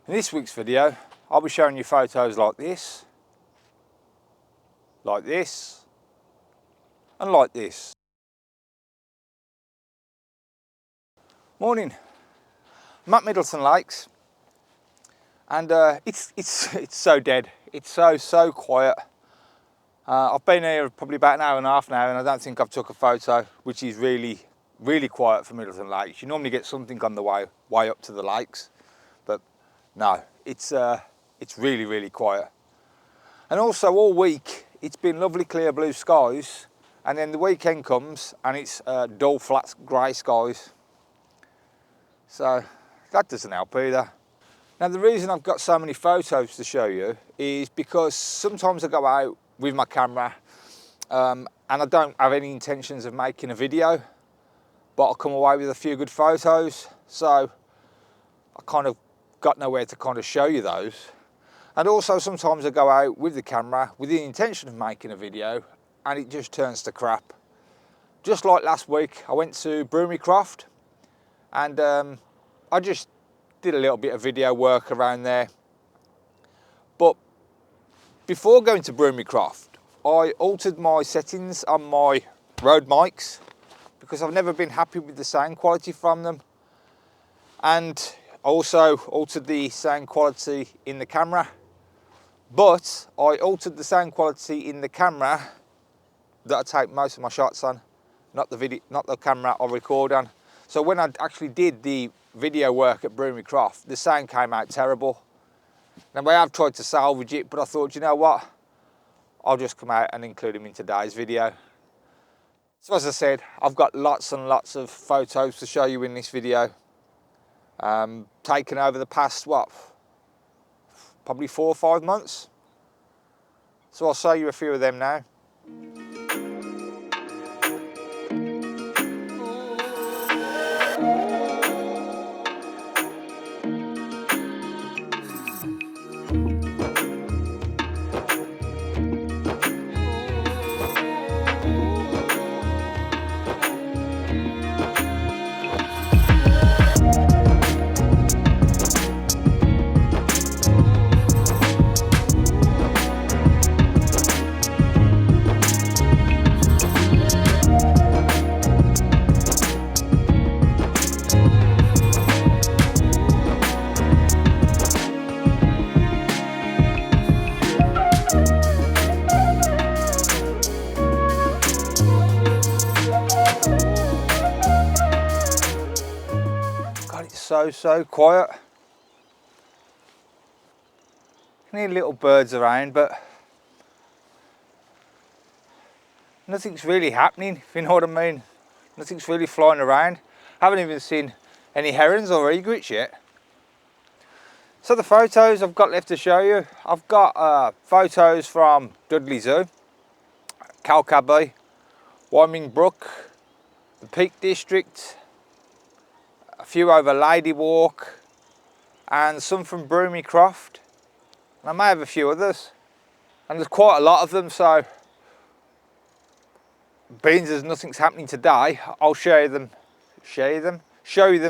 In this week's video, I'll be showing you photos like this, and like this. Morning. I'm at Middleton Lakes, and it's so dead. It's so quiet. I've been here probably about an hour and a half now, and I don't think I've took a photo, which is really quiet for Middleton Lakes. You normally get something on the way up to the lakes, but no, it's really quiet. And also all week it's been lovely clear blue skies, and then the weekend comes and it's dull flat grey skies. So that doesn't help either. Now the reason I've got so many photos to show you is because sometimes I go out with my camera and I don't have any intentions of making a video, but I'll come away with a few good photos, so I kind of got nowhere to kind of show you those. And also sometimes I go out with the camera with the intention of making a video and it just turns to crap. Just like last week, I went to Broomycroft and I just did a little bit of video work around there. But before going to Broomycroft, I altered my settings on my Rode mics because I've never been happy with the sound quality from them. And I also altered the sound quality in the camera, but I altered the sound quality in the camera that I take most of my shots on, not the camera I record on. So when I actually did the video work at Broomycroft, the sound came out terrible. Now I have tried to salvage it, but I thought, you know what, I'll just come out and include them in today's video. So as I said, I've got lots and lots of photos to show you in this video, taken over the past, probably 4 or 5 months. So I'll show you a few of them now. So quiet. Need little birds around, but nothing's really happening, if you know what I mean. Nothing's really flying around. Haven't even seen any herons or egrets yet. So the photos I've got left to show you, I've got photos from Dudley Zoo, Calcabby, Wyoming Brook, the Peak District, a few over Lady Walk, and some from Broomycroft. And I may have a few others, and there's quite a lot of them, so being as nothing's happening today, I'll show you them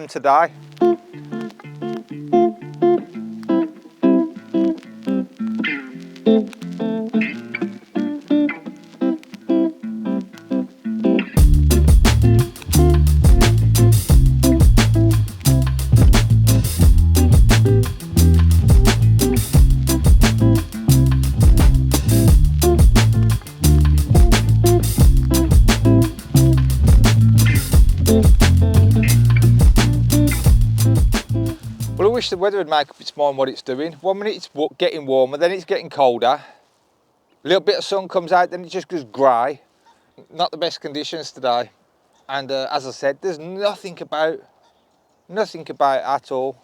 today. I wish the weather would make up its mind what it's doing. 1 minute it's getting warmer, then it's getting colder. A little bit of sun comes out, then it just goes grey. Not the best conditions today. And as I said, there's nothing about at all.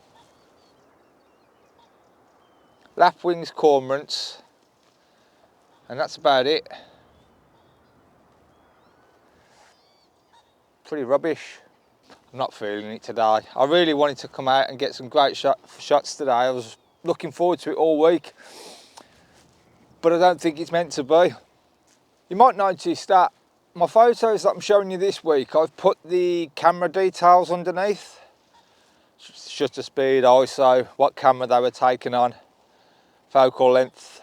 Lapwings, cormorants, and that's about it. Pretty rubbish. I'm not feeling it today. I really wanted to come out and get some great shots today. I was looking forward to it all week, but I don't think it's meant to be. You might notice that my photos that I'm showing you this week, I've put the camera details underneath. shutter speed, ISO, what camera they were taking on, focal length.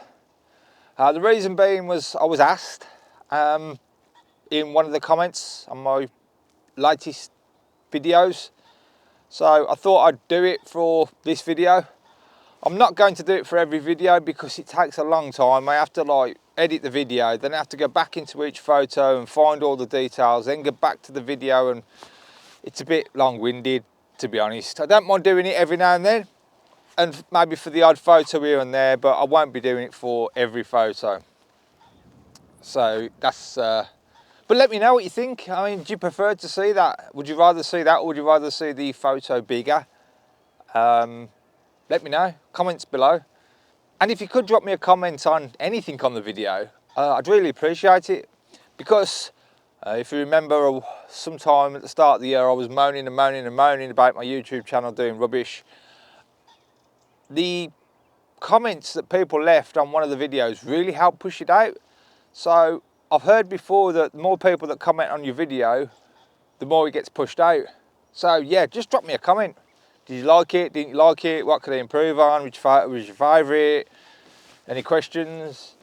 The reason being was I was asked in one of the comments on my latest videos, so I thought I'd do it for this video. I'm not going to do it for every video because it takes a long time. I have to like edit the video, then I have to go back into each photo and find all the details, then go back to the video, and it's a bit long-winded, to be honest. I don't mind doing it every now and then, and maybe for the odd photo here and there, but I won't be doing it for every photo. So that's, but let me know what you think. I mean, do you prefer to see that? Would you rather see that, or would you rather see the photo bigger? Let me know, comments below. And if you could drop me a comment on anything on the video, I'd really appreciate it. Because if you remember, sometime at the start of the year, I was moaning and moaning and moaning about my YouTube channel doing rubbish. The comments that people left on one of the videos really helped push it out. So I've heard before that the more people that comment on your video, the more it gets pushed out. So yeah, just drop me a comment. Did you like it? Didn't you like it? What could I improve on? Which was your favourite? Any questions?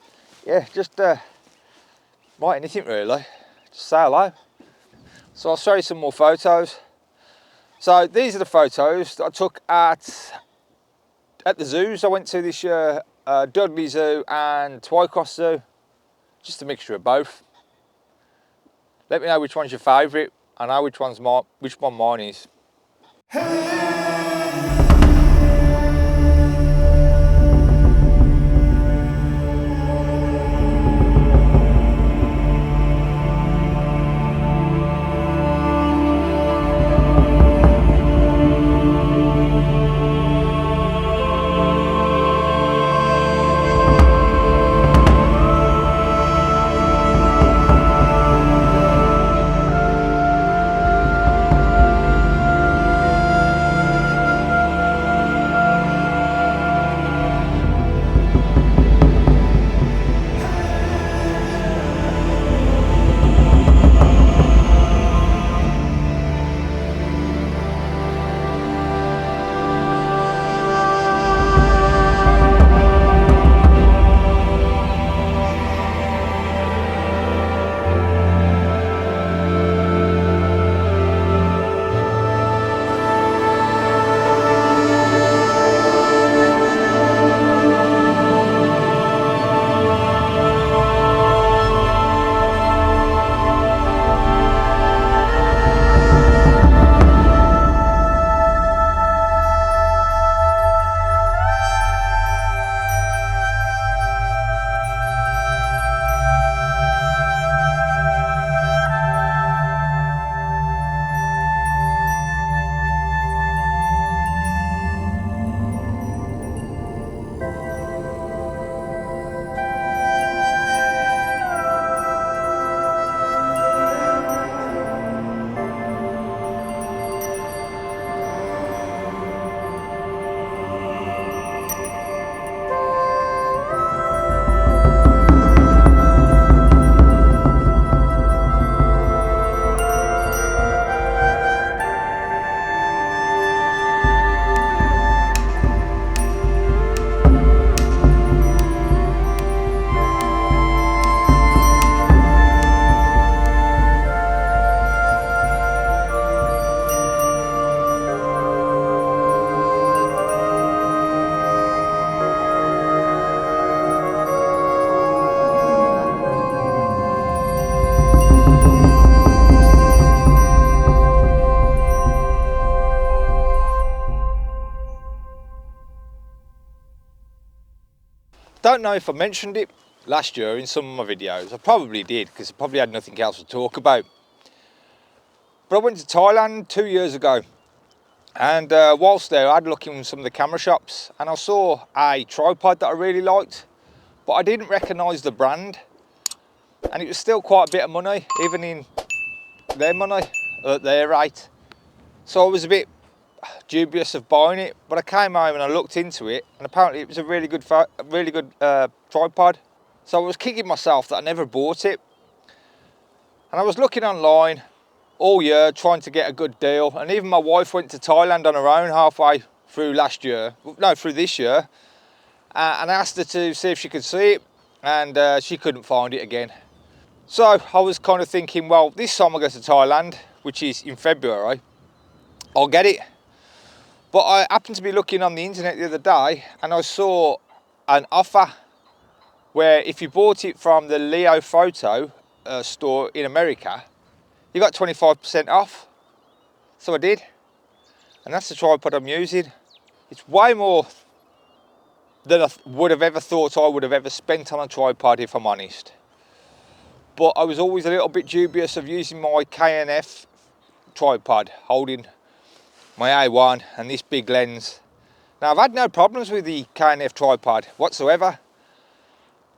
Yeah, just write anything really. Just say hello. So I'll show you some more photos. So these are the photos that I took at the zoos I went to this year, Dudley Zoo and Twycross Zoo. Just a mixture of both. Let me know which one's your favourite. I know which one mine is. Don't know if I mentioned it last year in some of my videos. I probably did, because I probably had nothing else to talk about. But I went to Thailand 2 years ago, and whilst there I had a look in some of the camera shops, and I saw a tripod that I really liked, but I didn't recognise the brand, and it was still quite a bit of money, even in their money, at their rate. So I was a bit dubious of buying it, but I came home and I looked into it, and apparently it was a really good tripod. So I was kicking myself that I never bought it. And I was looking online, all year trying to get a good deal, and even my wife went to Thailand on her own halfway through through this year, and I asked her to see if she could see it, and she couldn't find it again. So I was kind of thinking, well, this time I go to Thailand, which is in February, I'll get it. But I happened to be looking on the internet the other day, and I saw an offer where if you bought it from the Leo Photo store in America, you got 25% off. So I did, and that's the tripod I'm using. It's way more than I would have ever thought I would have ever spent on a tripod, if I'm honest. But I was always a little bit dubious of using my K&F tripod, holding my A1 and this big lens. Now, I've had no problems with the K&F tripod whatsoever,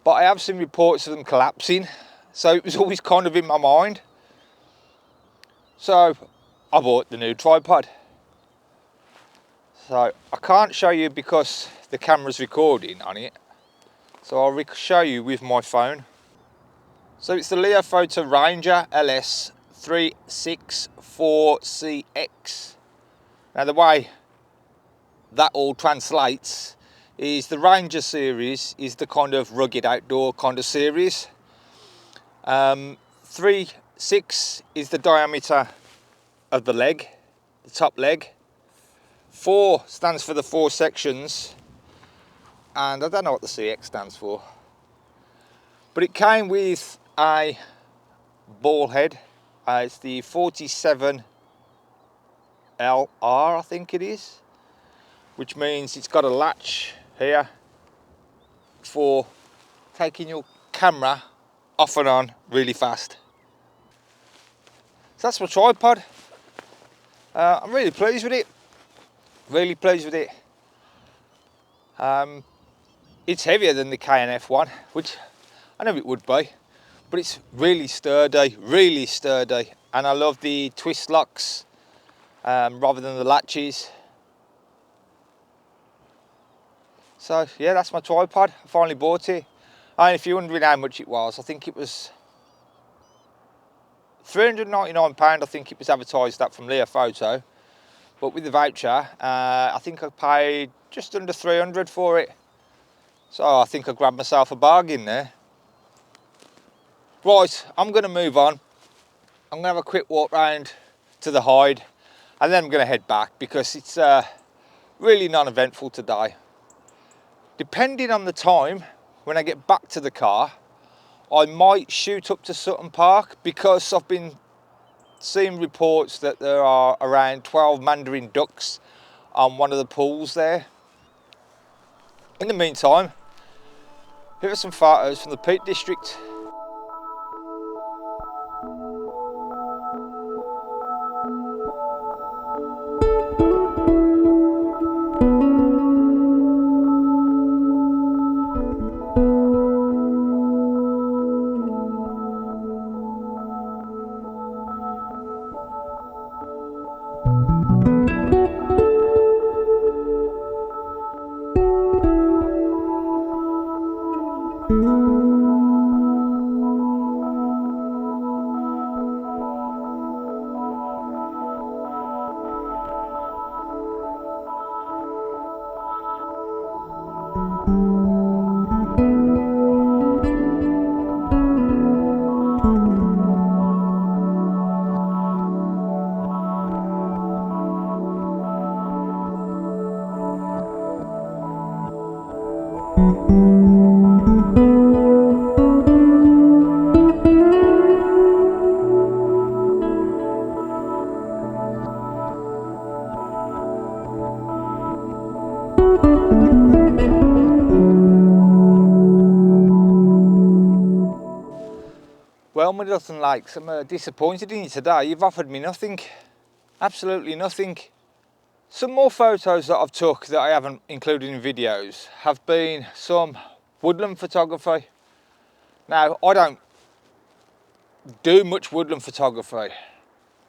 but I have seen reports of them collapsing, so it was always kind of in my mind. So I bought the new tripod. So I can't show you because the camera's recording on it, so I'll show you with my phone. So it's the Leo Photo Ranger LS 364CX. Now the way that all translates is the Ranger series is the kind of rugged outdoor kind of series. 3.6 is the diameter of the leg, the top leg. 4 stands for the 4 sections, and I don't know what the CX stands for. But it came with a ball head. It's the 47LR, I think it is, which means it's got a latch here for taking your camera off and on really fast. So that's my tripod. I'm really pleased with it. Really pleased with it. It's heavier than the K&F one, which I know it would be, but it's really sturdy, and I love the twist locks rather than the latches. So yeah, that's my tripod. I finally bought it. And if you're wondering how much it was, I think it was £399. I think it was advertised at from Leo Photo, but with the voucher, I think I paid just under 300 for it. So I think I grabbed myself a bargain there. Right, I'm going to move on. I'm going to have a quick walk round to the hide, and then I'm going to head back because it's really non-eventful today. Depending on the time, when I get back to the car, I might shoot up to Sutton Park because I've been seeing reports that there are around 12 mandarin ducks on one of the pools there. In the meantime, here are some photos from the Peak District. Well, my Middleton Lakes, I'm disappointed in you today. You've offered me nothing, absolutely nothing. Some more photos that I've took that I haven't included in videos have been some woodland photography. Now, I don't do much woodland photography.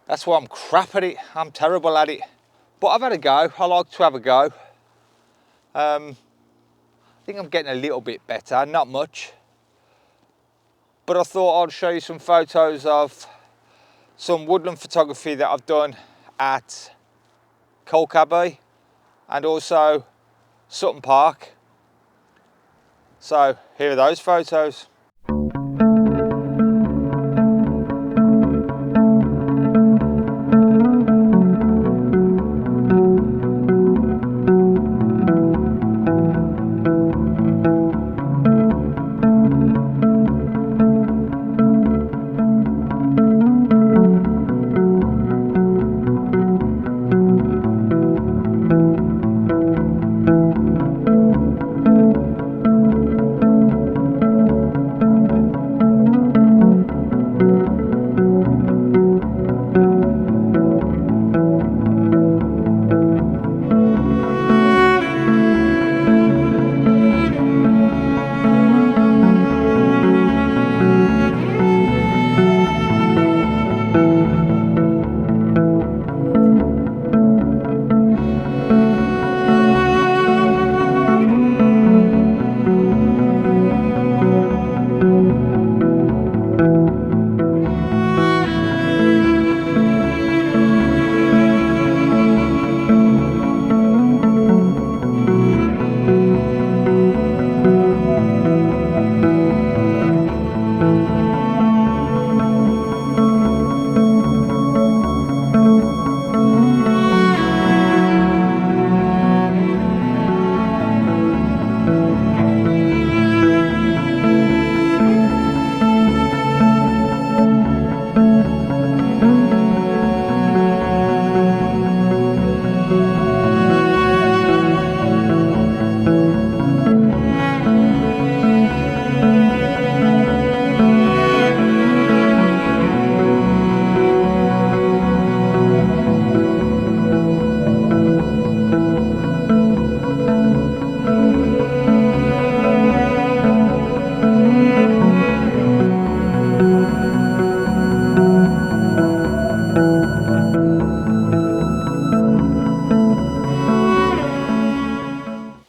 That's why I'm crap at it. I'm terrible at it. But I've had a go. I like to have a go. I think I'm getting a little bit better, not much. But I thought I'd show you some photos of some woodland photography that I've done at Colcabby and also Sutton Park. So here are those photos.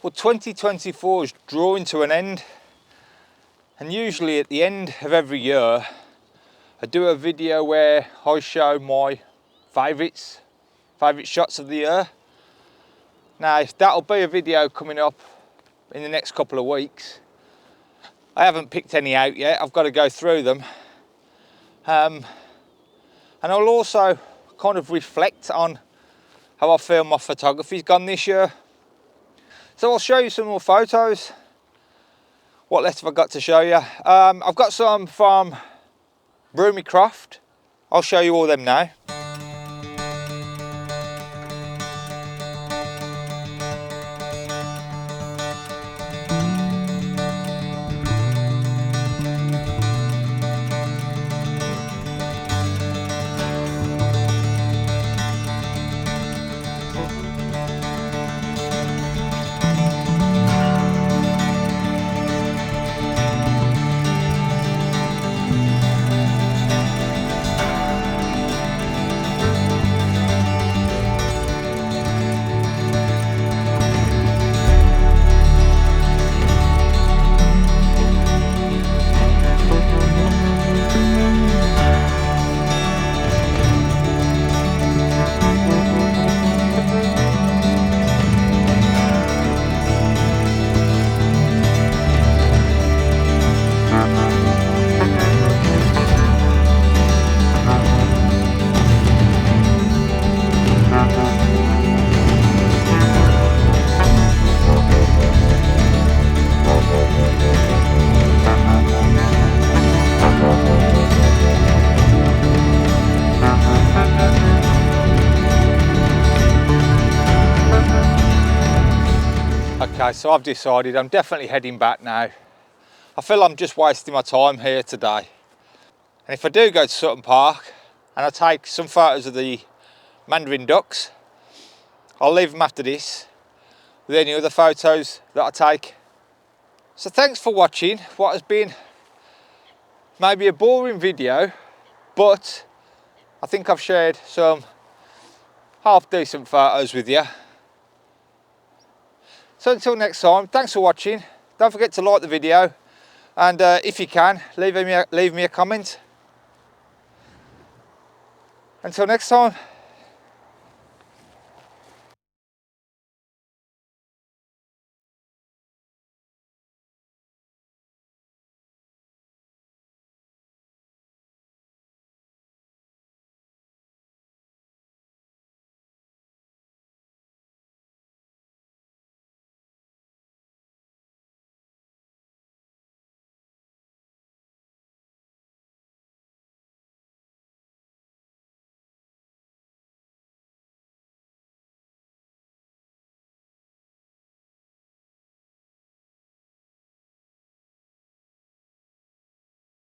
Well, 2024 is drawing to an end, and usually at the end of every year I do a video where I show my favourite shots of the year. Now that'll be a video coming up in the next couple of weeks. I haven't picked any out yet, I've got to go through them. And I'll also kind of reflect on how I feel my photography's gone this year. So I'll show you some more photos. What else have I got to show you? I've got some from Broomycroft. I'll show you all them now. Okay, so I've decided I'm definitely heading back now. I feel I'm just wasting my time here today. And if I do go to Sutton Park and I take some photos of the mandarin ducks, I'll leave them after this with any other photos that I take. So thanks for watching what has been maybe a boring video, but I think I've shared some half decent photos with you. So until next time, thanks for watching. Don't forget to like the video, and if you can, leave me a comment. Until next time.